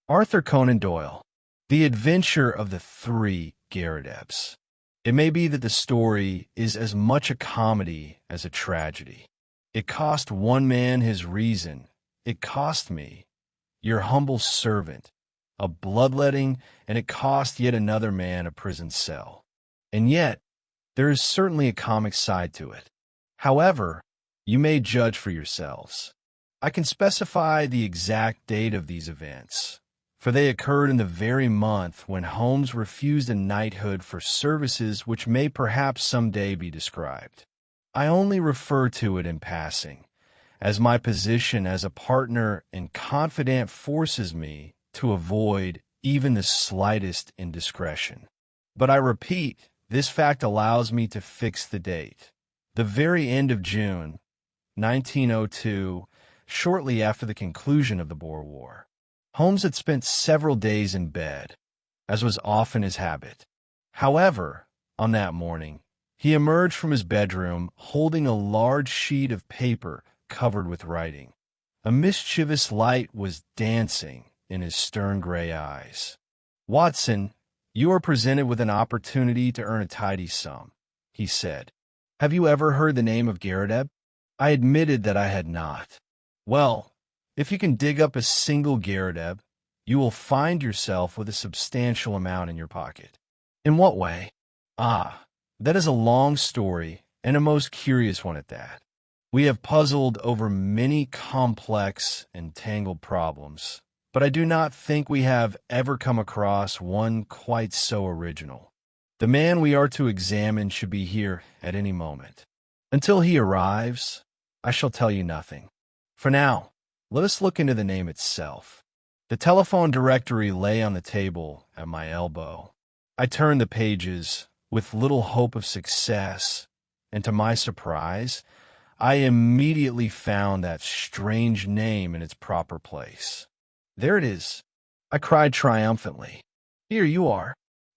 Arthur Conan Doyle, The Adventure of the Three Garridebs. It may be that the story is as much a comedy as a tragedy. It cost one man his reason. It cost me, your humble servant, a bloodletting, and it cost yet another man a prison cell. And yet, there is certainly a comic side to it. However, you may judge for yourselves. I can specify the exact date of these events, for they occurred in the very month when Holmes refused a knighthood for services which may perhaps someday be described. I only refer to it in passing, as my position as a partner and confidant forces me to avoid even the slightest indiscretion. But I repeat, this fact allows me to fix the date. The very end of June, 1902, shortly after the conclusion of the Boer War. Holmes had spent several days in bed, as was often his habit. However, on that morning, he emerged from his bedroom holding a large sheet of paper covered with writing. A mischievous light was dancing in his stern gray eyes. "Watson, you are presented with an opportunity to earn a tidy sum," he said. "Have you ever heard the name of Garrideb?" I admitted that I had not. "Well, if you can dig up a single Garrideb, you will find yourself with a substantial amount in your pocket." "In what way?" "Ah, that is a long story, and a most curious one at that. We have puzzled over many complex and tangled problems, but I do not think we have ever come across one quite so original. The man we are to examine should be here at any moment. Until he arrives, I shall tell you nothing. For now, let us look into the name itself." The telephone directory lay on the table at my elbow. I turned the pages with little hope of success, and to my surprise, I immediately found that strange name in its proper place. "There it is," I cried triumphantly. "Here you are."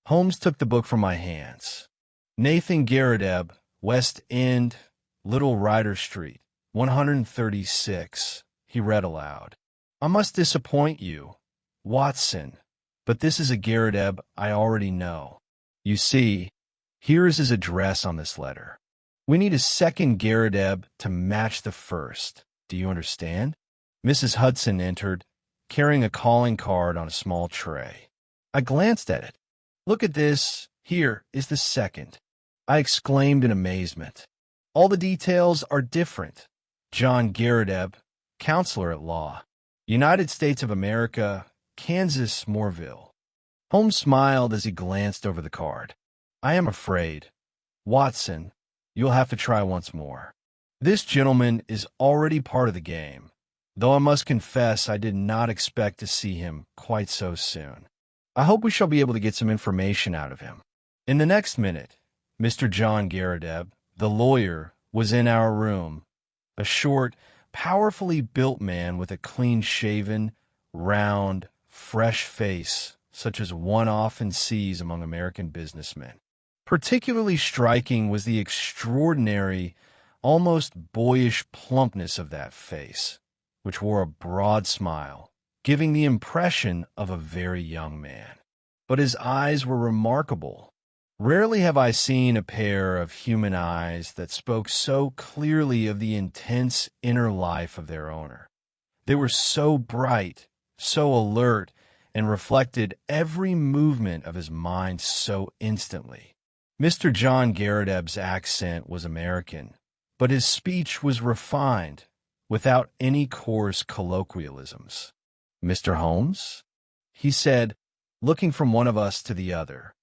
Holmes took the book from my hands. "Nathan Garrideb, West End, Little Rider Street, 136, he read aloud. "I must disappoint you, Watson, but this is a Garrideb I already know. You see, here is his address on this letter. We need a second Garrideb to match the first. Do you understand?" Mrs. Hudson entered, carrying a calling card on a small tray. I glanced at it. "Look at this. Here is the second," I exclaimed in amazement. "All the details are different. John Garrideb, counselor at law, United States of America, Kansas, Moorville." Holmes smiled as he glanced over the card. "I am afraid, Watson, you'll have to try once more. This gentleman is already part of the game, though I must confess I did not expect to see him quite so soon. I hope we shall be able to get some information out of him." In the next minute, Mr. John Garrideb, the lawyer, was in our room, a short, powerfully built man with a clean-shaven, round, fresh face, such as one often sees among American businessmen. Particularly striking was the extraordinary, almost boyish plumpness of that face, which wore a broad smile, giving the impression of a very young man. But his eyes were remarkable. Rarely have I seen a pair of human eyes that spoke so clearly of the intense inner life of their owner. They were so bright, so alert, and reflected every movement of his mind so instantly. Mr. John Garrideb's accent was American, but his speech was refined, without any coarse colloquialisms. "Mr. Holmes?" he said, looking from one of us to the other.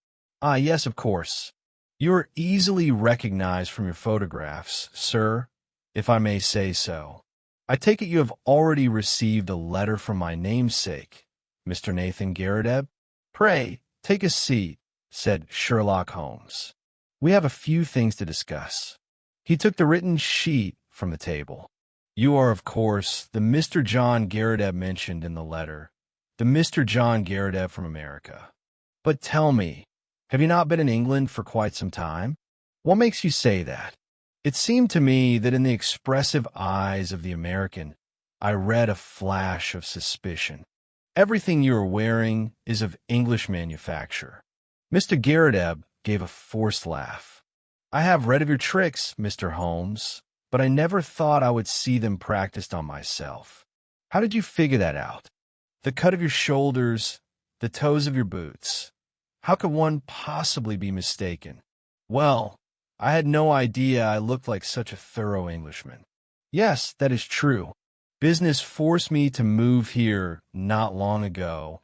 "Ah, yes, of course. You are easily recognized from your photographs, sir, if I may say so. I take it you have already received a letter from my namesake, Mr. Nathan Garrideb?" "Pray, take a seat," said Sherlock Holmes. "We have a few things to discuss." He took the written sheet from the table. "You are, of course, the Mr. John Garrideb mentioned in the letter, the Mr. John Garrideb from America. But tell me, have you not been in England for quite some time? What makes you say that?" It seemed to me that in the expressive eyes of the American, I read a flash of suspicion. Everything you are wearing is of English manufacture." Mr. Garrideb gave a forced laugh. "I have read of your tricks, Mr. Holmes, but I never thought I would see them practiced on myself. How did you figure that out? The cut of your shoulders, the toes of your boots. How could one possibly be mistaken?" "Well, I had no idea I looked like such a thorough Englishman." "Yes, that is true. Business forced me to move here not long ago,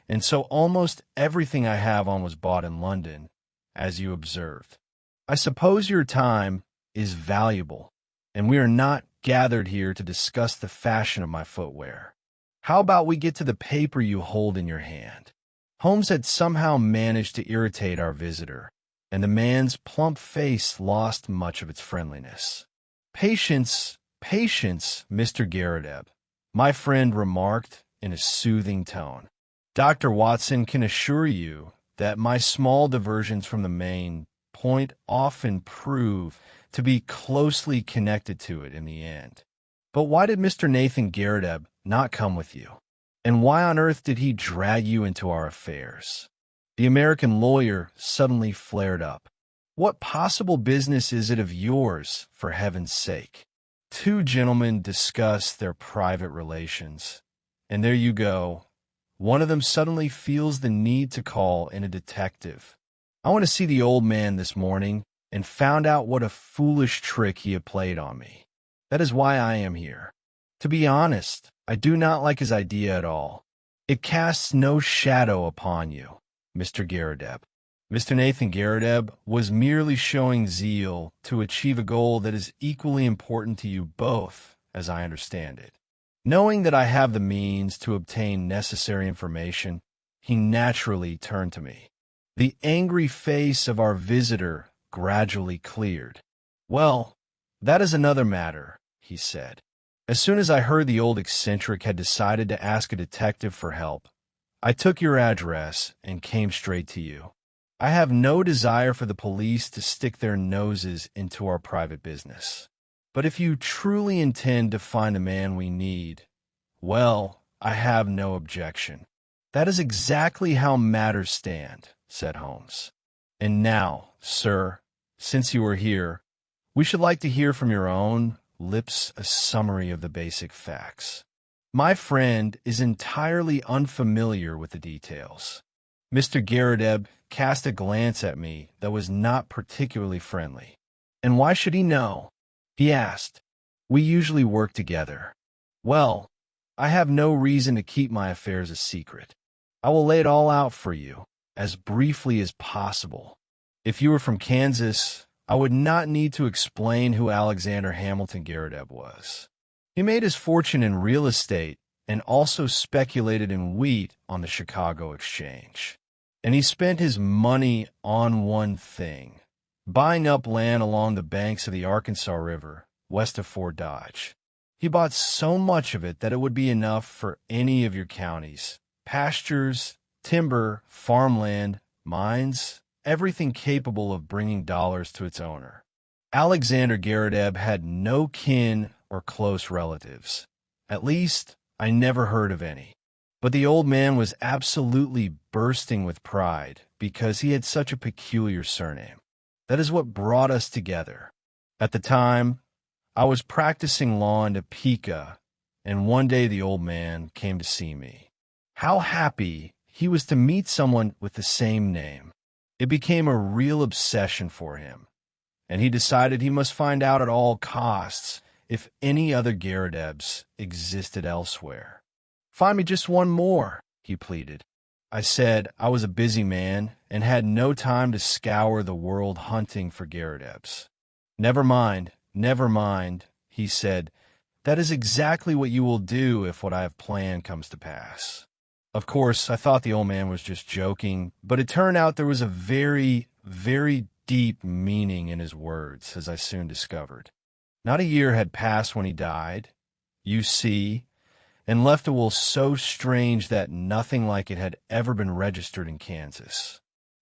and so almost everything I have on was bought in London, as you observed. I suppose your time is valuable, and we are not gathered here to discuss the fashion of my footwear. How about we get to the paper you hold in your hand?" Holmes had somehow managed to irritate our visitor, and the man's plump face lost much of its friendliness. "Patience, patience, Mr. Garrideb," my friend remarked in a soothing tone. "Dr. Watson can assure you that my small diversions from the main point often prove to be closely connected to it in the end. But why did Mr. Nathan Garrideb not come with you? And why on earth did he drag you into our affairs?" The American lawyer suddenly flared up. "What possible business is it of yours, for heaven's sake? Two gentlemen discuss their private relations, and there you go. One of them suddenly feels the need to call in a detective. I went to see the old man this morning and found out what a foolish trick he had played on me. That is why I am here. To be honest, I do not like his idea at all. It casts no shadow upon you, Mr. Garrideb." Mr. Nathan Garrideb was merely showing zeal to achieve a goal that is equally important to you both, as I understand it. Knowing that I have the means to obtain necessary information, he naturally turned to me. The angry face of our visitor gradually cleared. "Well, that is another matter," he said. "As soon as I heard the old eccentric had decided to ask a detective for help, I took your address and came straight to you. I have no desire for the police to stick their noses into our private business. But if you truly intend to find the man we need, well, I have no objection." "That is exactly how matters stand," said Holmes. "And now, sir, since you are here, we should like to hear from your own lips a summary of the basic facts. My friend is entirely unfamiliar with the details." Mr. Garrideb cast a glance at me that was not particularly friendly. "And why should he know?" he asked. "We usually work together." "Well, I have no reason to keep my affairs a secret. I will lay it all out for you, as briefly as possible. If you were from Kansas, I would not need to explain who Alexander Hamilton Garrideb was. He made his fortune in real estate and also speculated in wheat on the Chicago Exchange. And he spent his money on one thing: buying up land along the banks of the Arkansas River, west of Fort Dodge. He bought so much of it that it would be enough for any of your counties: pastures, timber, farmland, mines, everything capable of bringing dollars to its owner. Alexander Garrideb had no kin or close relatives. At least, I never heard of any. But the old man was absolutely bursting with pride because he had such a peculiar surname. That is what brought us together. At the time, I was practicing law in Topeka, and one day the old man came to see me. How happy he was to meet someone with the same name. It became a real obsession for him, and he decided he must find out at all costs if any other Garridebs existed elsewhere. "Find me just one more," he pleaded. I said I was a busy man and had no time to scour the world hunting for Garridebs. Never mind, he said. "That is exactly what you will do if what I have planned comes to pass." Of course, I thought the old man was just joking, but it turned out there was a very, very deep meaning in his words, as I soon discovered. Not a year had passed when he died, you see, and left a will so strange that nothing like it had ever been registered in Kansas.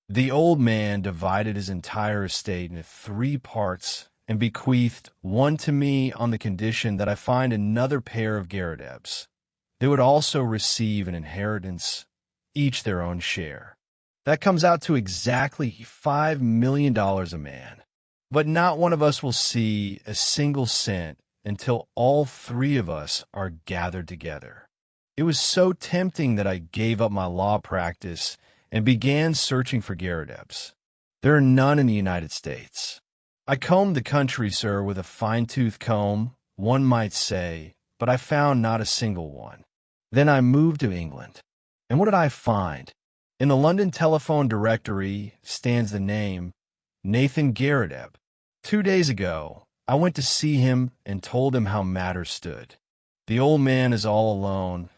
The old man divided his entire estate into 3 parts and bequeathed one to me on the condition that I find another pair of Garridebs. They would also receive an inheritance, each their own share. That comes out to exactly $5 million a man. But not one of us will see a single cent until all three of us are gathered together. It was so tempting that I gave up my law practice and began searching for Garridebs. There are none in the United States. I combed the country, sir, with a fine-tooth comb, one might say, but I found not a single one. Then I moved to England. And what did I find? In the London telephone directory stands the name Nathan Garrideb. 2 days ago, I went to see him and told him how matters stood. The old man is all alone,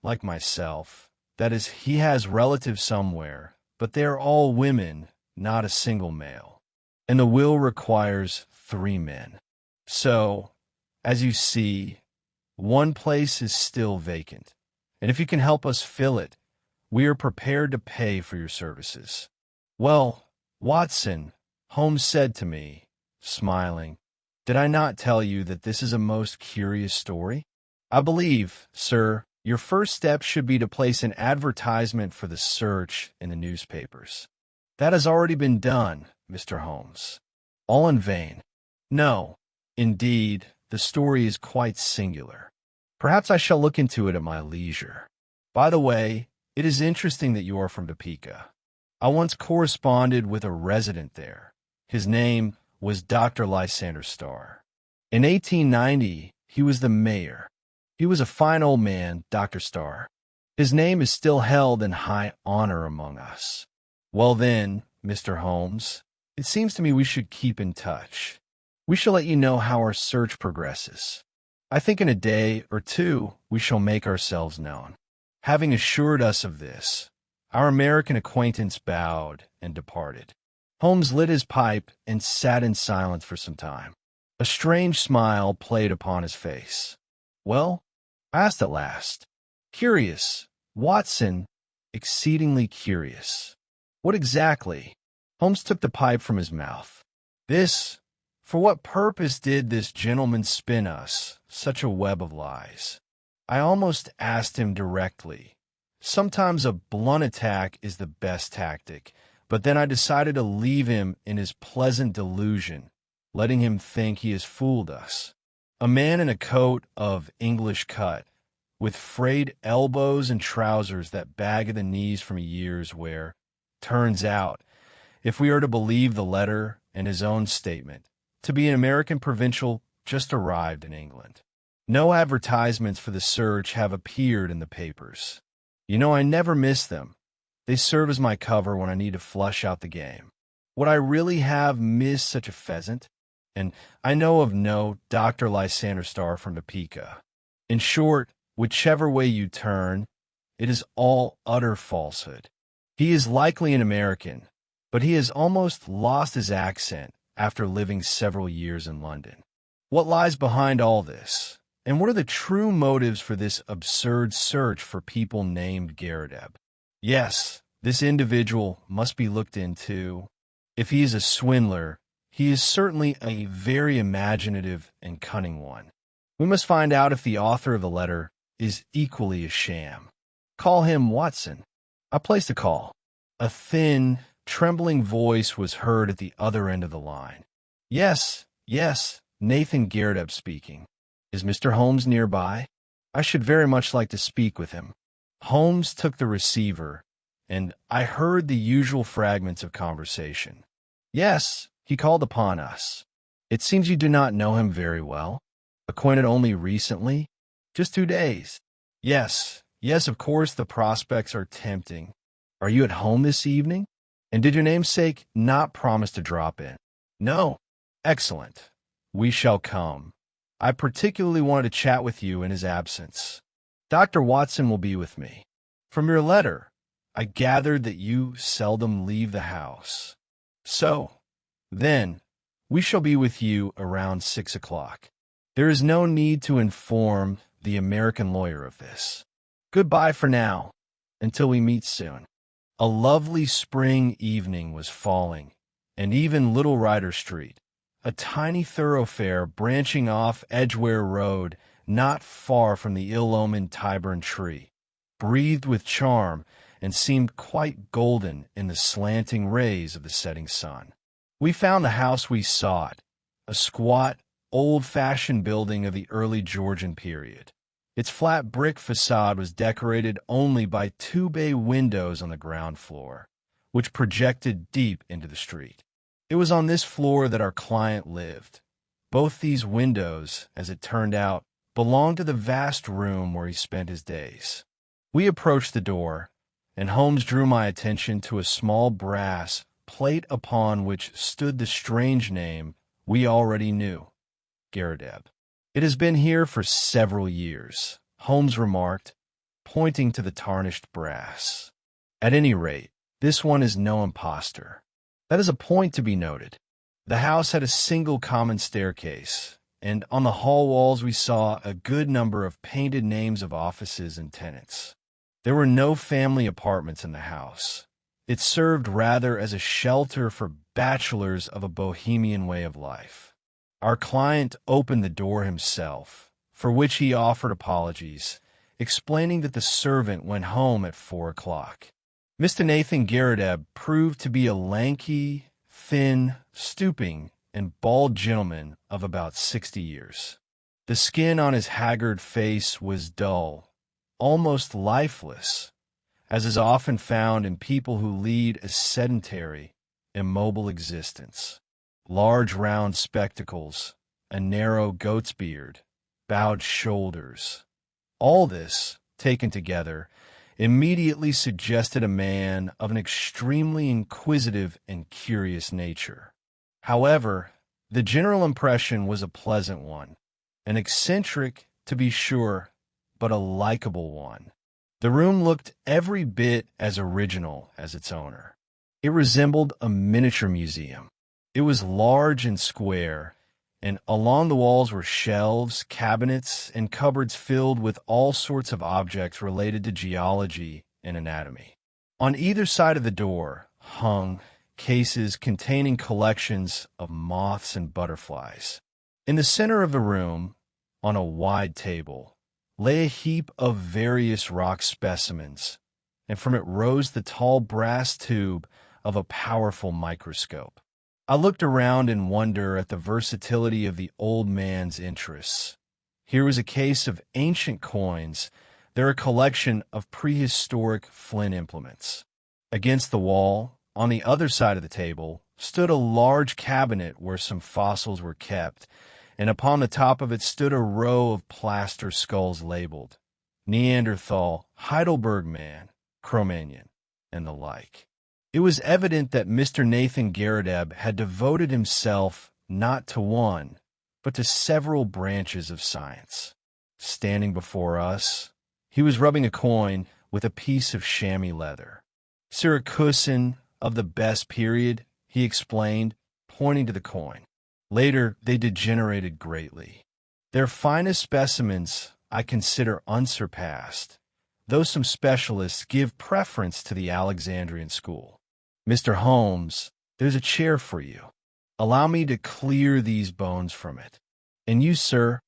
like myself. That is, he has relatives somewhere, but they are all women, not a single male. And the will requires 3 men. So, as you see, one place is still vacant. And if you can help us fill it, we are prepared to pay for your services. Well, Watson, Holmes said to me, smiling, did I not tell you that this is a most curious story? I believe, sir, your first step should be to place an advertisement for the search in the newspapers. That has already been done, Mr. Holmes. All in vain. No, indeed, the story is quite singular. Perhaps I shall look into it at my leisure. By the way, it is interesting that you are from Topeka. I once corresponded with a resident there. His name was Dr. Lysander Starr. In 1890, he was the mayor. He was a fine old man, Dr. Starr. His name is still held in high honor among us. Well then, Mr. Holmes, it seems to me we should keep in touch. We shall let you know how our search progresses. I think in a day or two we shall make ourselves known. Having assured us of this, our American acquaintance bowed and departed. Holmes lit his pipe and sat in silence for some time. A strange smile played upon his face. Well, I asked at last. Curious, Watson, exceedingly curious. What exactly? Holmes took the pipe from his mouth. For what purpose did this gentleman spin us such a web of lies? I almost asked him directly. Sometimes a blunt attack is the best tactic, but then I decided to leave him in his pleasant delusion, letting him think he has fooled us. A man in a coat of English cut, with frayed elbows and trousers that bag at the knees from years wear. Turns out, if we are to believe the letter and his own statement, to be an American provincial just arrived in England. No advertisements for the search have appeared in the papers. You know, I never miss them. They serve as my cover when I need to flush out the game. Would I really have missed such a pheasant? And I know of no Dr. Lysander Starr from Topeka. In short, whichever way you turn, it is all utter falsehood. He is likely an American, but he has almost lost his accent after living several years in London. What lies behind all this? And what are the true motives for this absurd search for people named Garrideb? Yes, this individual must be looked into. If he is a swindler, he is certainly a very imaginative and cunning one. We must find out if the author of the letter is equally a sham. Call him Watson. I placed a call. A thin, trembling voice was heard at the other end of the line. Yes, Nathan Garrideb speaking. Is Mr. Holmes nearby? I should very much like to speak with him. Holmes took the receiver, and I heard the usual fragments of conversation. Yes, he called upon us. It seems you do not know him very well. Acquainted only recently? Just 2 days. Yes, of course the prospects are tempting. Are you at home this evening? And did your namesake not promise to drop in? No. Excellent. We shall come. I particularly wanted to chat with you in his absence. Dr. Watson will be with me. From your letter, I gathered that you seldom leave the house. So, then, we shall be with you around 6 o'clock. There is no need to inform the American lawyer of this. Goodbye for now, until we meet soon. A lovely spring evening was falling, and even Little Rider Street, a tiny thoroughfare branching off Edgware Road not far from the ill-omened Tyburn tree, breathed with charm and seemed quite golden in the slanting rays of the setting sun. We found the house we sought, a squat, old-fashioned building of the early Georgian period. Its flat brick facade was decorated only by two bay windows on the ground floor, which projected deep into the street. It was on this floor that our client lived. Both these windows, as it turned out, belonged to the vast room where he spent his days. We approached the door, and Holmes drew my attention to a small brass plate upon which stood the strange name we already knew, Garridebs. "It has been here for several years," Holmes remarked, pointing to the tarnished brass. "At any rate, this one is no impostor. That is a point to be noted. The house had a single common staircase, and on the hall walls we saw a good number of painted names of offices and tenants. There were no family apartments in the house. It served rather as a shelter for bachelors of a bohemian way of life. Our client opened the door himself, for which he offered apologies, explaining that the servant went home at 4 o'clock. Mr. Nathan Garridebs proved to be a lanky, thin, stooping, and bald gentleman of about 60 years. The skin on his haggard face was dull, almost lifeless, as is often found in people who lead a sedentary, immobile existence. Large round spectacles, a narrow goat's beard, bowed shoulders. All this, taken together, immediately suggested a man of an extremely inquisitive and curious nature. However, the general impression was a pleasant one, an eccentric, to be sure, but a likable one. The room looked every bit as original as its owner. It resembled a miniature museum. It was large and square, and along the walls were shelves, cabinets, and cupboards filled with all sorts of objects related to geology and anatomy. On either side of the door hung cases containing collections of moths and butterflies. In the center of the room, on a wide table, lay a heap of various rock specimens, and from it rose the tall brass tube of a powerful microscope. I looked around in wonder at the versatility of the old man's interests. Here was a case of ancient coins, there a collection of prehistoric flint implements. Against the wall, on the other side of the table, stood a large cabinet where some fossils were kept, and upon the top of it stood a row of plaster skulls labeled Neanderthal, Heidelberg man, Cro-Magnon, and the like. It was evident that Mr. Nathan Garridebs had devoted himself not to one, but to several branches of science. Standing before us, he was rubbing a coin with a piece of chamois leather. Syracusan of the best period, he explained, pointing to the coin. Later, they degenerated greatly. Their finest specimens I consider unsurpassed, though some specialists give preference to the Alexandrian school. Mr. Holmes, there's a chair for you. Allow me to clear these bones from it. And you, sir?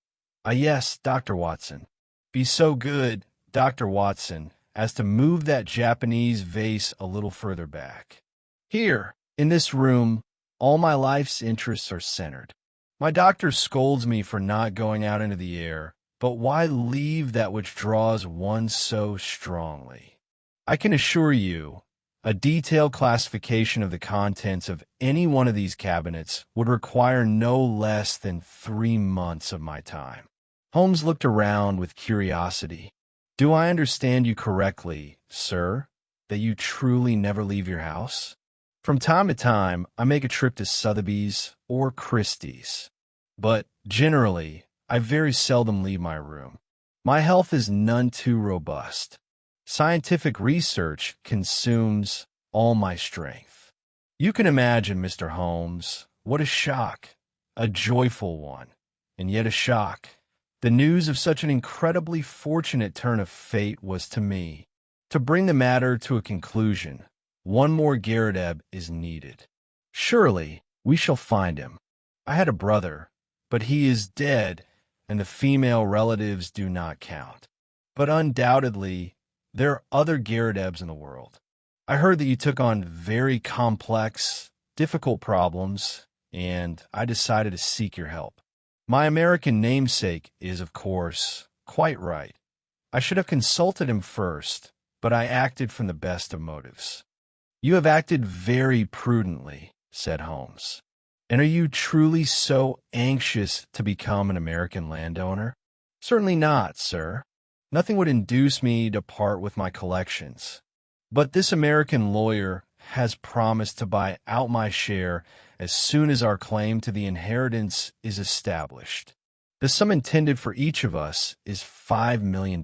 Ah, yes, Dr. Watson. Be so good, Dr. Watson, as to move that Japanese vase a little further back. Here, in this room, all my life's interests are centered. My doctor scolds me for not going out into the air, but why leave that which draws one so strongly? I can assure you, a detailed classification of the contents of any one of these cabinets would require no less than 3 months of my time. Holmes looked around with curiosity. Do I understand you correctly, sir, that you truly never leave your house? From time to time, I make a trip to Sotheby's or Christie's, but generally, I very seldom leave my room. My health is none too robust. Scientific research consumes all my strength. You can imagine, Mr. Holmes, what a shock, a joyful one, and yet a shock. The news of such an incredibly fortunate turn of fate was to me. To bring the matter to a conclusion, one more Garridebs is needed. Surely we shall find him. I had a brother, but he is dead, and the female relatives do not count. But undoubtedly, there are other Garridebs in the world. I heard that you took on very complex, difficult problems, and I decided to seek your help. My American namesake is, of course, quite right. I should have consulted him first, but I acted from the best of motives. You have acted very prudently, said Holmes. And are you truly so anxious to become an American landowner? Certainly not, sir. Nothing would induce me to part with my collections. But this American lawyer has promised to buy out my share as soon as our claim to the inheritance is established. The sum intended for each of us is $5 million.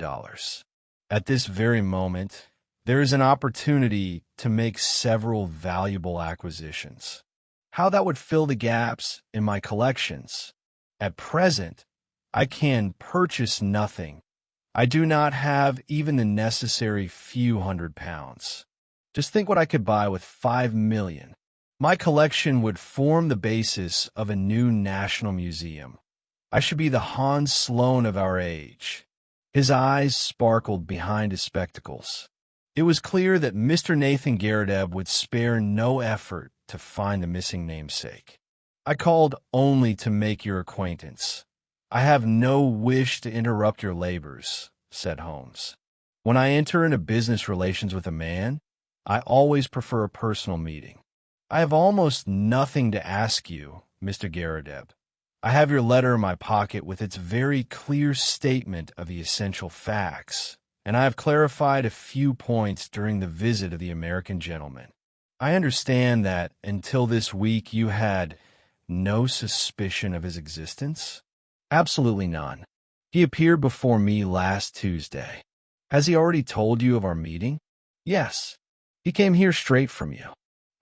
At this very moment, there is an opportunity to make several valuable acquisitions. How that would fill the gaps in my collections. At present, I can purchase nothing. I do not have even the necessary few £100s. Just think what I could buy with $5 million. My collection would form the basis of a new national museum. I should be the Hans Sloane of our age. His eyes sparkled behind his spectacles. It was clear that Mr. Nathan Garrideb would spare no effort to find the missing namesake. I called only to make your acquaintance. I have no wish to interrupt your labors, said Holmes. When I enter into business relations with a man, I always prefer a personal meeting. I have almost nothing to ask you, Mr. Garrideb. I have your letter in my pocket with its very clear statement of the essential facts, and I have clarified a few points during the visit of the American gentleman. I understand that until this week you had no suspicion of his existence? Absolutely none. He appeared before me last Tuesday. Has he already told you of our meeting? Yes. He came here straight from you.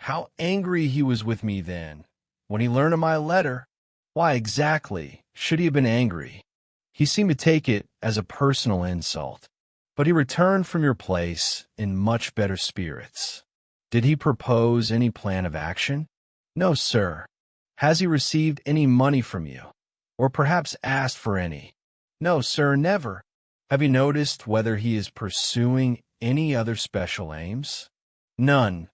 How angry he was with me then. When he learned of my letter, why exactly should he have been angry? He seemed to take it as a personal insult. But he returned from your place in much better spirits. Did he propose any plan of action? No, sir. Has he received any money from you? Or perhaps asked for any? No, sir, never. Have you noticed whether he is pursuing any other special aims? None.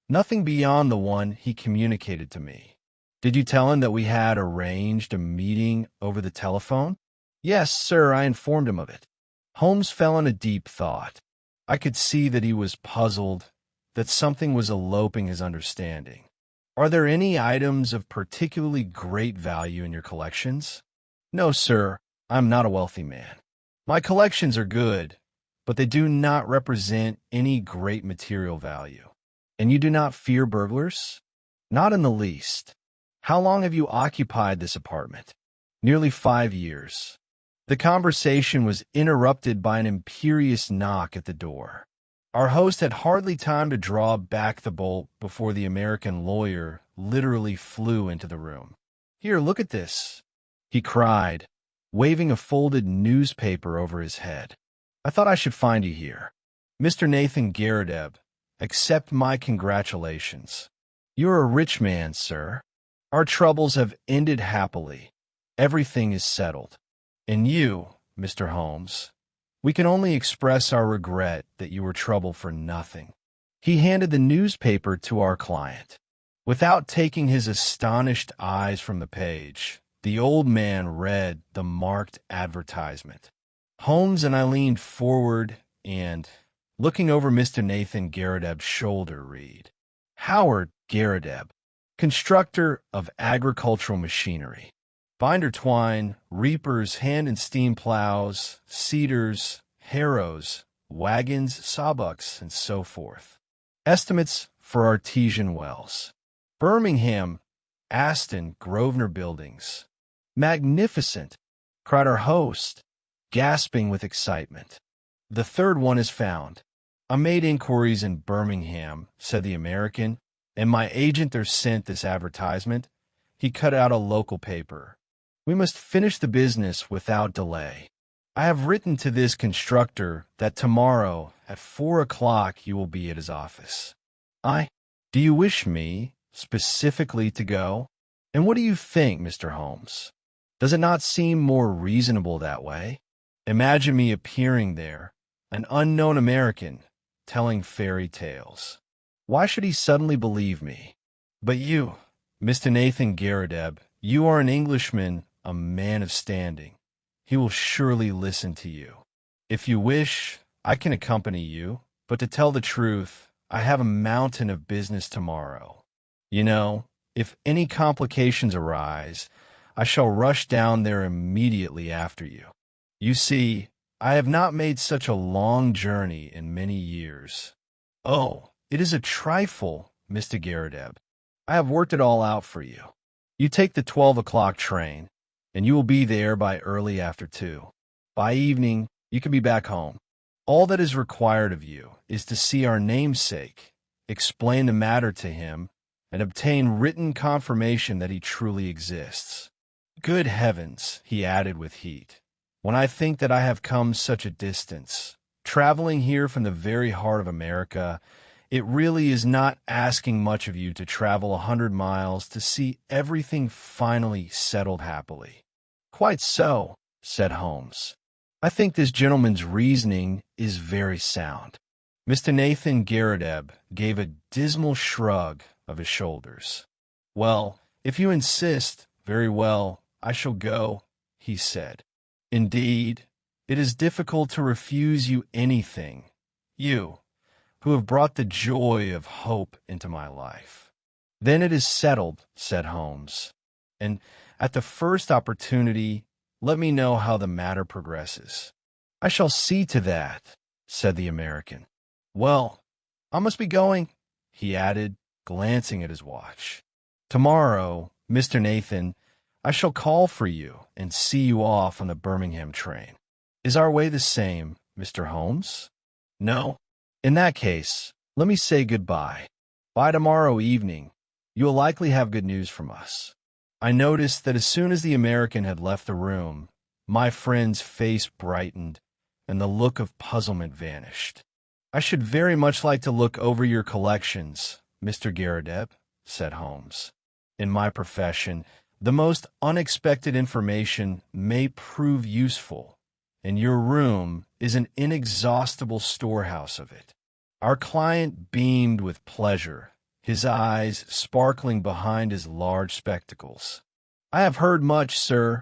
Nothing beyond the one he communicated to me. Did you tell him that we had arranged a meeting over the telephone? Yes, sir, I informed him of it. Holmes fell in a deep thought. I could see that he was puzzled, that something was eloping his understanding. Are there any items of particularly great value in your collections? No, sir, I am not a wealthy man. My collections are good, but they do not represent any great material value. And you do not fear burglars? Not in the least. How long have you occupied this apartment? Nearly 5 years. The conversation was interrupted by an imperious knock at the door. Our host had hardly time to draw back the bolt before the American lawyer literally flew into the room. Here, look at this, he cried, waving a folded newspaper over his head. I thought I should find you here. Mr. Nathan Garrideb, accept my congratulations. You're a rich man, sir. Our troubles have ended happily. Everything is settled. And you, Mr. Holmes, we can only express our regret that you were troubled for nothing. He handed the newspaper to our client. Without taking his astonished eyes from the page, the old man read the marked advertisement. Holmes and I leaned forward and, looking over Mr. Nathan Garrideb's shoulder, read, Howard Garrideb, constructor of agricultural machinery. Binder twine, reapers, hand and steam plows, seeders, harrows, wagons, sawbucks, and so forth. Estimates for artesian wells. Birmingham, Aston, Grosvenor buildings. Magnificent, cried our host, gasping with excitement. The third one is found. I made inquiries in Birmingham, said the American, and my agent there sent this advertisement. He cut out a local paper. We must finish the business without delay. I have written to this constructor that tomorrow at 4 o'clock you will be at his office. Do you wish me specifically to go? And what do you think, Mr. Holmes? Does it not seem more reasonable that way? Imagine me appearing there, an unknown American, telling fairy tales. Why should he suddenly believe me? But you, Mr. Nathan Garrideb, you are an Englishman, a man of standing. He will surely listen to you. If you wish, I can accompany you, but to tell the truth, I have a mountain of business tomorrow. You know, if any complications arise, I shall rush down there immediately after you. You see, I have not made such a long journey in many years. Oh, it is a trifle, Mr. Garrideb. I have worked it all out for you. You take the 12 o'clock train, and you will be there by early after 2. By evening, you can be back home. All that is required of you is to see our namesake, explain the matter to him, and obtain written confirmation that he truly exists. Good heavens, he added with heat, when I think that I have come such a distance, traveling here from the very heart of America, it really is not asking much of you to travel 100 miles to see everything finally settled happily. Quite so, said Holmes. I think this gentleman's reasoning is very sound. Mr. Nathan Garrideb gave a dismal shrug of his shoulders. Well, if you insist, very well, I shall go, he said. Indeed, it is difficult to refuse you anything, you, who have brought the joy of hope into my life. Then it is settled, said Holmes, and at the first opportunity, let me know how the matter progresses. I shall see to that, said the American. Well, I must be going, he added, glancing at his watch. Tomorrow, Mr. Nathan, I shall call for you and see you off on the Birmingham train. Is our way the same, Mr. Holmes? No. In that case, let me say goodbye. By tomorrow evening, you will likely have good news from us. I noticed that as soon as the American had left the room, my friend's face brightened and the look of puzzlement vanished. I should very much like to look over your collections, Mr. Garrideb, said Holmes. In my profession, the most unexpected information may prove useful, and your room is an inexhaustible storehouse of it. Our client beamed with pleasure, his eyes sparkling behind his large spectacles. I have heard much, sir,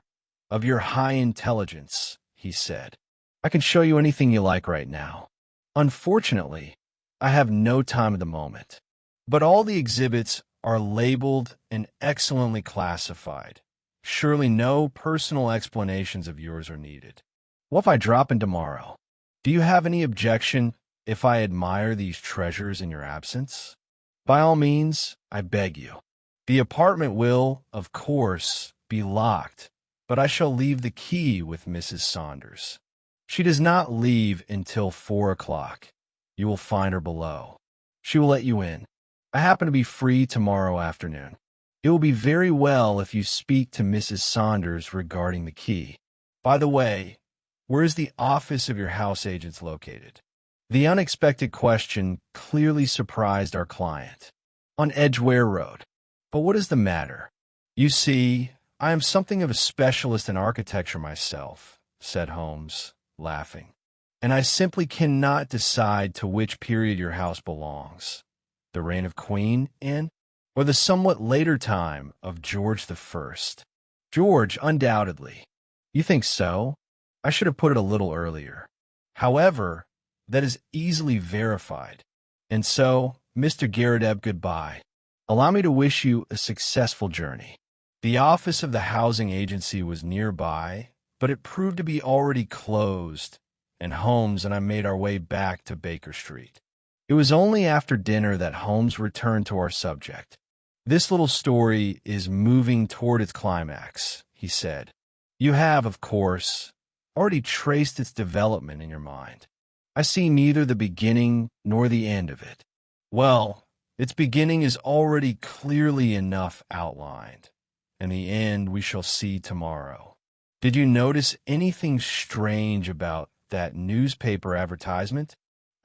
of your high intelligence, he said. I can show you anything you like right now. Unfortunately, I have no time at the moment, but all the exhibits are labeled and excellently classified. Surely no personal explanations of yours are needed. What if I drop in tomorrow? Do you have any objection if I admire these treasures in your absence? By all means, I beg you. The apartment will, of course, be locked, but I shall leave the key with Mrs. Saunders. She does not leave until 4 o'clock. You will find her below. She will let you in. I happen to be free tomorrow afternoon. It will be very well if you speak to Mrs. Saunders regarding the key. By the way, where is the office of your house agents located? The unexpected question clearly surprised our client. On Edgware Road. But what is the matter? You see, I am something of a specialist in architecture myself, said Holmes, laughing. And I simply cannot decide to which period your house belongs. The reign of Queen Anne, or the somewhat later time of George I? George, undoubtedly. You think so? I should have put it a little earlier. However, that is easily verified. And so, Mr. Garrideb, goodbye. Allow me to wish you a successful journey. The office of the housing agency was nearby, but it proved to be already closed, and Holmes and I made our way back to Baker Street. It was only after dinner that Holmes returned to our subject. This little story is moving toward its climax, he said. You have, of course, already traced its development in your mind. I see neither the beginning nor the end of it. Well, its beginning is already clearly enough outlined, and the end we shall see tomorrow. Did you notice anything strange about that newspaper advertisement?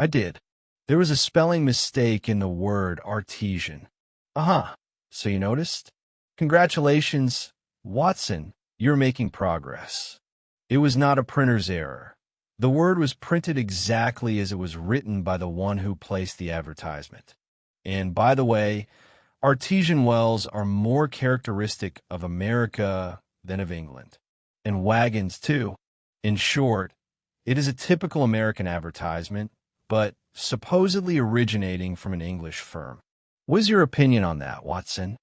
I did. There was a spelling mistake in the word artesian. So you noticed? Congratulations, Watson. You're making progress. It was not a printer's error. The word was printed exactly as it was written by the one who placed the advertisement. And by the way, artesian wells are more characteristic of America than of England. And wagons, too. In short, it is a typical American advertisement, but supposedly originating from an English firm. What is your opinion on that, Watson?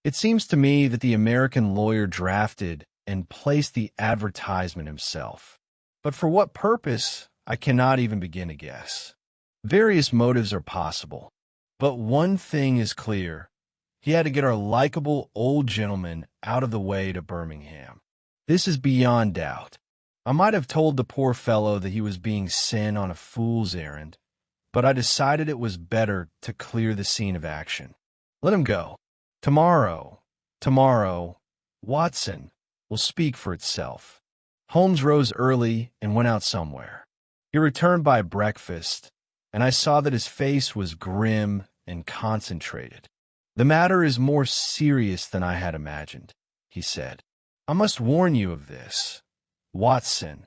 It seems to me that the American lawyer drafted and placed the advertisement himself. But for what purpose, I cannot even begin to guess. Various motives are possible. But one thing is clear. He had to get our likable old gentleman out of the way to Birmingham. This is beyond doubt. I might have told the poor fellow that he was being sent on a fool's errand, but I decided it was better to clear the scene of action. Let him go. Tomorrow, Watson will speak for itself. Holmes rose early and went out somewhere. He returned by breakfast, and I saw that his face was grim and concentrated. The matter is more serious than I had imagined, he said. I must warn you of this, Watson,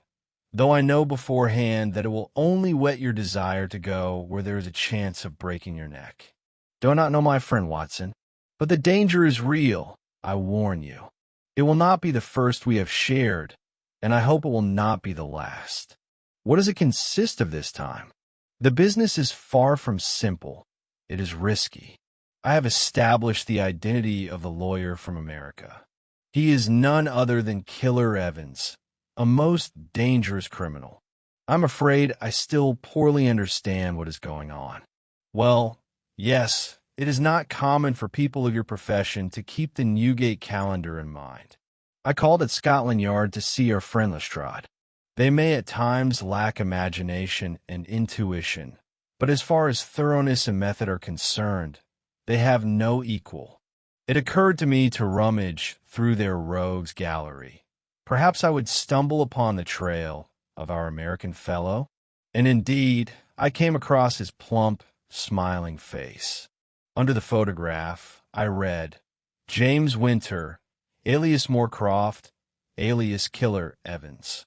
though I know beforehand that it will only whet your desire to go where there is a chance of breaking your neck. Do I not know my friend Watson? But the danger is real, I warn you. It will not be the first we have shared, and I hope it will not be the last. What does it consist of this time? The business is far from simple. It is risky. I have established the identity of the lawyer from America. He is none other than Killer Evans, a most dangerous criminal. I'm afraid I still poorly understand what is going on. Well, yes, it is not common for people of your profession to keep the Newgate calendar in mind. I called at Scotland Yard to see our friend Lestrade. They may at times lack imagination and intuition, but as far as thoroughness and method are concerned, they have no equal. It occurred to me to rummage through their rogues gallery. Perhaps I would stumble upon the trail of our American fellow, and indeed, I came across his plump, smiling face. Under the photograph, I read, James Winter, alias Moorcroft, alias Killer Evans.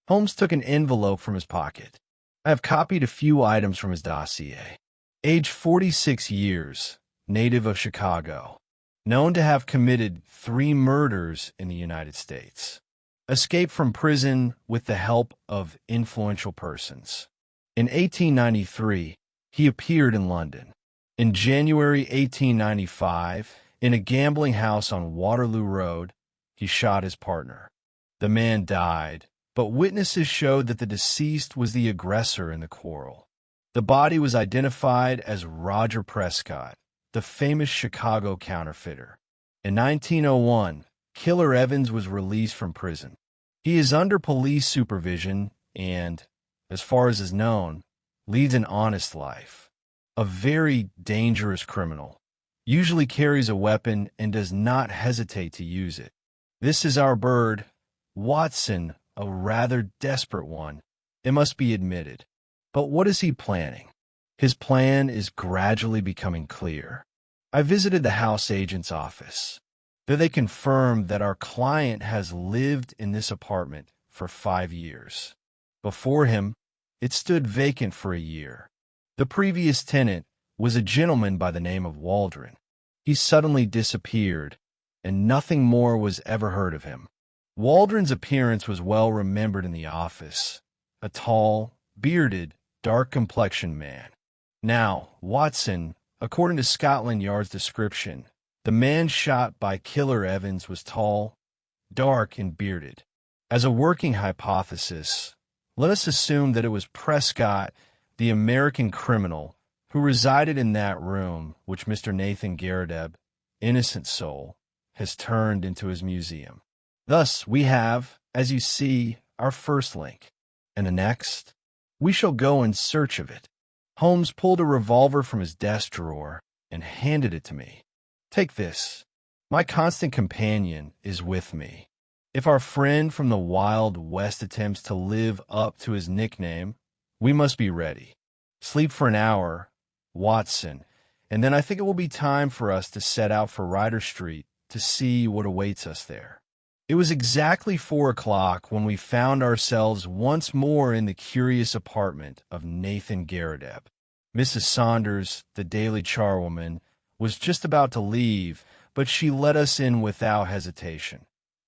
Holmes took an envelope from his pocket. I have copied a few items from his dossier. Age 46 years, native of Chicago. Known to have committed 3 murders in the United States. Escaped from prison with the help of influential persons. In 1893, he appeared in London. In January 1895, in a gambling house on Waterloo Road, he shot his partner. The man died, but witnesses showed that the deceased was the aggressor in the quarrel. The body was identified as Roger Prescott, the famous Chicago counterfeiter. In 1901, Killer Evans was released from prison. He is under police supervision and, as far as is known, leads an honest life. A very dangerous criminal. Usually carries a weapon and does not hesitate to use it. This is our bird, Watson, a rather desperate one, it must be admitted. But what is he planning? His plan is gradually becoming clear. I visited the house agent's office. There they confirmed that our client has lived in this apartment for 5 years. Before him, it stood vacant for a year. The previous tenant was a gentleman by the name of Waldron. He suddenly disappeared, and nothing more was ever heard of him. Waldron's appearance was well remembered in the office, a tall, bearded, dark-complexioned man. Now, Watson, according to Scotland Yard's description, the man shot by Killer Evans was tall, dark, and bearded. As a working hypothesis, let us assume that it was Prescott, the American criminal, who resided in that room which Mr. Nathan Garridebs, innocent soul, has turned into his museum. Thus, we have, as you see, our first link. And the next? We shall go in search of it. Holmes pulled a revolver from his desk drawer and handed it to me. Take this. My constant companion is with me. If our friend from the Wild West attempts to live up to his nickname, we must be ready. Sleep for an hour, Watson, and then I think it will be time for us to set out for Ryder Street to see what awaits us there. It was exactly 4 o'clock when we found ourselves once more in the curious apartment of Nathan Garrideb. Mrs. Saunders, the daily charwoman, was just about to leave, but she let us in without hesitation.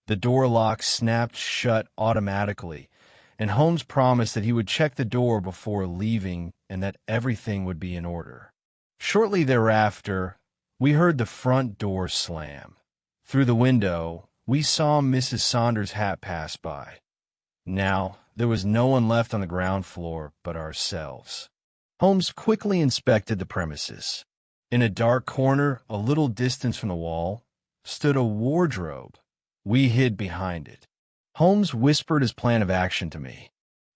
The door lock snapped shut automatically, and Holmes promised that he would check the door before leaving and that everything would be in order. Shortly thereafter, we heard the front door slam. Through the window, we saw Mrs. Saunders' hat pass by. Now, there was no one left on the ground floor but ourselves. Holmes quickly inspected the premises. In a dark corner, a little distance from the wall, stood a wardrobe. We hid behind it. Holmes whispered his plan of action to me.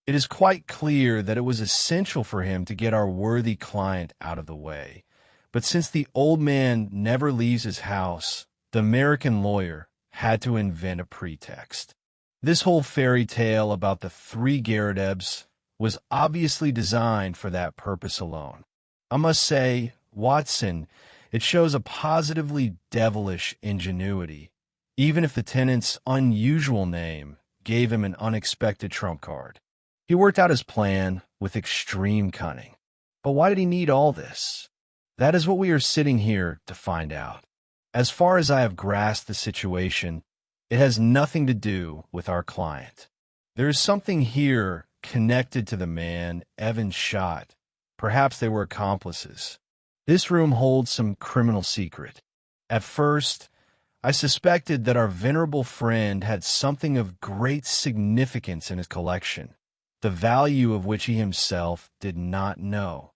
It is quite clear that it was essential for him to get our worthy client out of the way. But since the old man never leaves his house, the American lawyer had to invent a pretext. This whole fairy tale about the 3 Garridebs was obviously designed for that purpose alone. I must say, Watson, it shows a positively devilish ingenuity, even if the tenant's unusual name gave him an unexpected trump card. He worked out his plan with extreme cunning. But why did he need all this? That is what we are sitting here to find out. As far as I have grasped the situation, it has nothing to do with our client. There is something here connected to the man Evans shot. Perhaps they were accomplices. This room holds some criminal secret. At first, I suspected that our venerable friend had something of great significance in his collection, the value of which he himself did not know,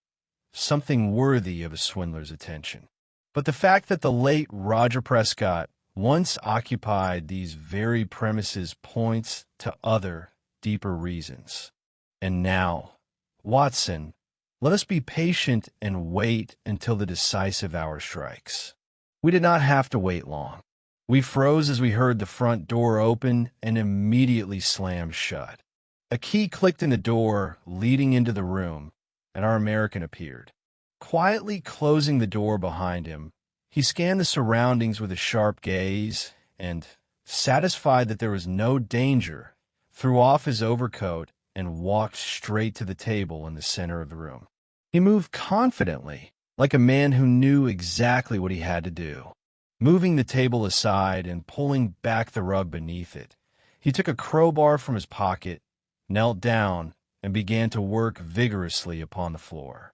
something worthy of a swindler's attention. But the fact that the late Roger Prescott once occupied these very premises points to other, deeper reasons. And now, Watson, let us be patient and wait until the decisive hour strikes. We did not have to wait long. We froze as we heard the front door open and immediately slammed shut. A key clicked in the door leading into the room, and our American appeared. Quietly closing the door behind him, he scanned the surroundings with a sharp gaze and, satisfied that there was no danger, threw off his overcoat and walked straight to the table in the center of the room. He moved confidently, like a man who knew exactly what he had to do. Moving the table aside and pulling back the rug beneath it, he took a crowbar from his pocket, knelt down, and began to work vigorously upon the floor.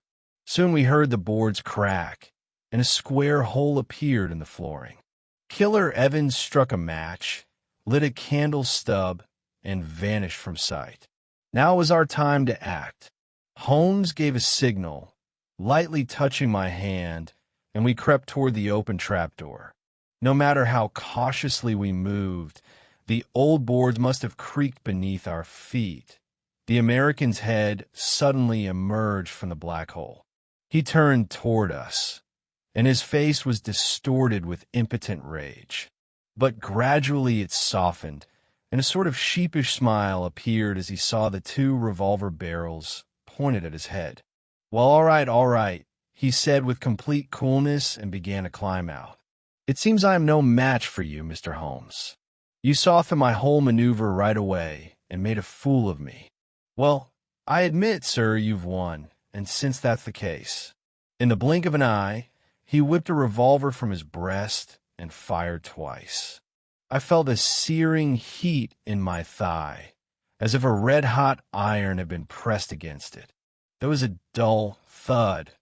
Soon we heard the boards crack, and a square hole appeared in the flooring. Killer Evans struck a match, lit a candle stub, and vanished from sight. Now was our time to act. Holmes gave a signal, lightly touching my hand, and we crept toward the open trapdoor. No matter how cautiously we moved, the old boards must have creaked beneath our feet. The American's head suddenly emerged from the black hole. He turned toward us, and his face was distorted with impotent rage. But gradually it softened, and a sort of sheepish smile appeared as he saw the 2 revolver barrels pointed at his head. "Well, all right," he said with complete coolness and began to climb out. "It seems I am no match for you, Mr. Holmes. You saw through my whole maneuver right away and made a fool of me. Well, I admit, sir, you've won, and since that's the case." In the blink of an eye, he whipped a revolver from his breast and fired twice. I felt a searing heat in my thigh, as if a red-hot iron had been pressed against it. There was a dull thud.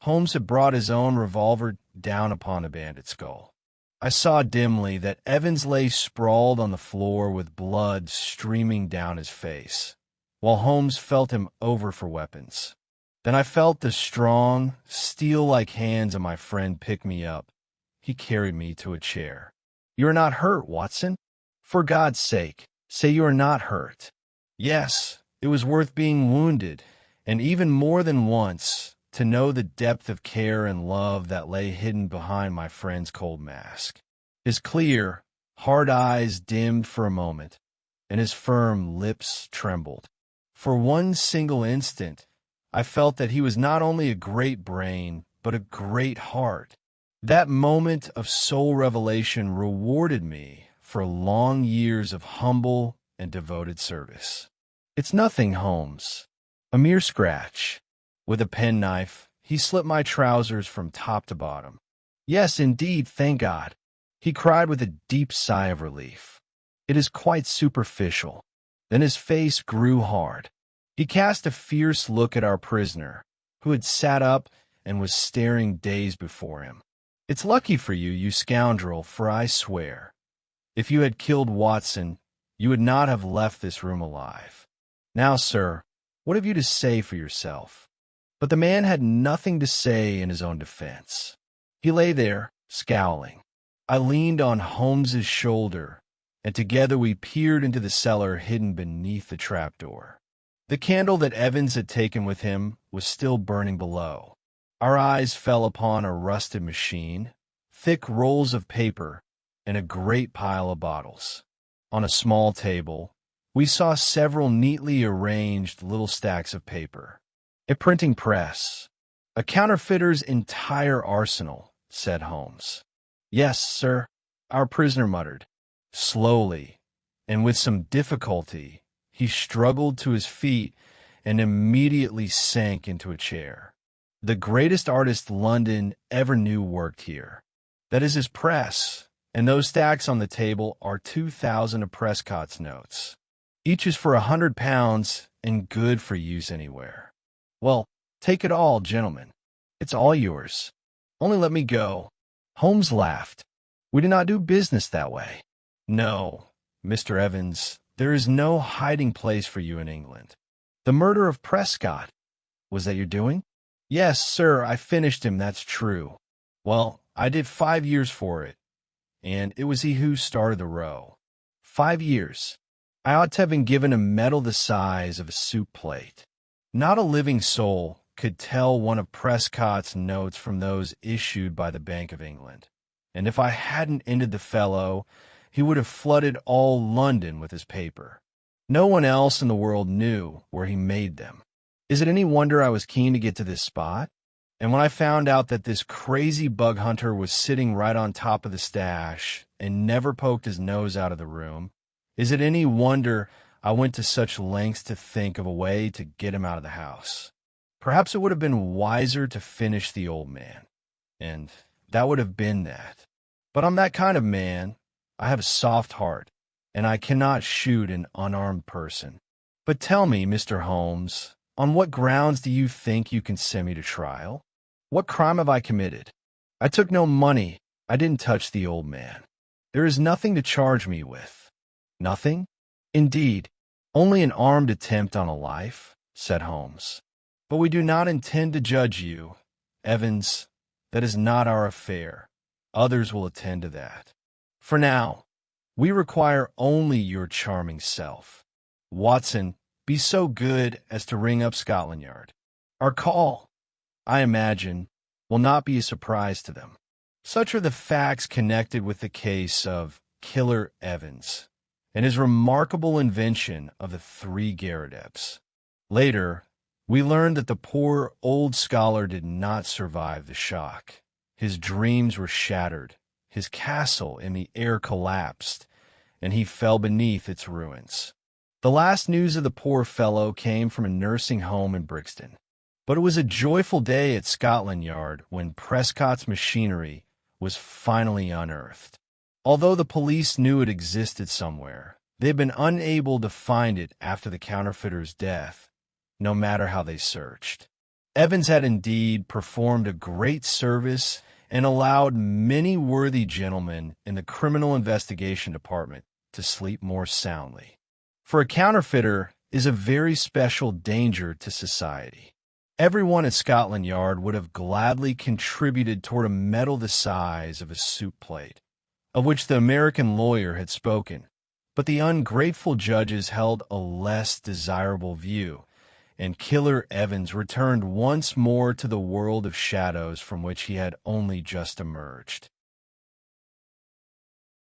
Holmes had brought his own revolver down upon the bandit's skull. I saw dimly that Evans lay sprawled on the floor with blood streaming down his face, while Holmes felt him over for weapons. Then I felt the strong, steel-like hands of my friend pick me up. He carried me to a chair. "You are not hurt, Watson? For God's sake, say you are not hurt." Yes, it was worth being wounded, and even more than once, to know the depth of care and love that lay hidden behind my friend's cold mask. His clear, hard eyes dimmed for a moment, and his firm lips trembled. For one single instant, I felt that he was not only a great brain, but a great heart. That moment of soul revelation rewarded me for long years of humble and devoted service. It's nothing, Holmes. A mere scratch. With a penknife, he slit my trousers from top to bottom. Yes, indeed, thank God, he cried with a deep sigh of relief. It is quite superficial. Then his face grew hard. He cast a fierce look at our prisoner, who had sat up and was staring dazed before him. It's lucky for you, you scoundrel, for I swear, if you had killed Watson, you would not have left this room alive. Now, sir, what have you to say for yourself? But the man had nothing to say in his own defense. He lay there, scowling. I leaned on Holmes's shoulder, and together we peered into the cellar hidden beneath the trapdoor. The candle that Evans had taken with him was still burning below. Our eyes fell upon a rusted machine, thick rolls of paper, and a great pile of bottles. On a small table, we saw several neatly arranged little stacks of paper. A printing press. A counterfeiter's entire arsenal, said Holmes. Yes, sir, our prisoner muttered. Slowly, and with some difficulty, he struggled to his feet and immediately sank into a chair. The greatest artist London ever knew worked here. That is his press, and those stacks on the table are 2,000 of Prescott's notes. Each is for £100 and good for use anywhere. Well, take it all, gentlemen. It's all yours. Only let me go. Holmes laughed. We do not do business that way. No, Mr. Evans, there is no hiding place for you in England. The murder of Prescott, was that your doing? Yes, sir, I finished him, that's true. Well, I did 5 years for it, and it was he who started the row. 5 years. I ought to have been given a medal the size of a soup plate. Not a living soul could tell one of Prescott's notes from those issued by the Bank of England. And if I hadn't ended the fellow, he would have flooded all London with his paper. No one else in the world knew where he made them. Is it any wonder I was keen to get to this spot? And when I found out that this crazy bug hunter was sitting right on top of the stash and never poked his nose out of the room, is it any wonder I went to such lengths to think of a way to get him out of the house? Perhaps it would have been wiser to finish the old man, and that would have been that. But I'm that kind of man. I have a soft heart, and I cannot shoot an unarmed person. But tell me, Mr. Holmes, on what grounds do you think you can send me to trial? What crime have I committed? I took no money. I didn't touch the old man. There is nothing to charge me with. Nothing? Indeed, only an armed attempt on a life, said Holmes. But we do not intend to judge you, Evans. That is not our affair. Others will attend to that. For now, we require only your charming self. Watson, be so good as to ring up Scotland Yard. Our call, I imagine, will not be a surprise to them. Such are the facts connected with the case of Killer Evans and his remarkable invention of the 3 Garridebs. Later, we learned that the poor old scholar did not survive the shock. His dreams were shattered, his castle in the air collapsed, and he fell beneath its ruins. The last news of the poor fellow came from a nursing home in Brixton. But it was a joyful day at Scotland Yard when Prescott's machinery was finally unearthed. Although the police knew it existed somewhere, they had been unable to find it after the counterfeiter's death, no matter how they searched. Evans had indeed performed a great service and allowed many worthy gentlemen in the Criminal Investigation Department to sleep more soundly. For a counterfeiter is a very special danger to society. Everyone at Scotland Yard would have gladly contributed toward a medal the size of a soup plate, of which the American lawyer had spoken, but the ungrateful judges held a less desirable view, and Killer Evans returned once more to the world of shadows from which he had only just emerged.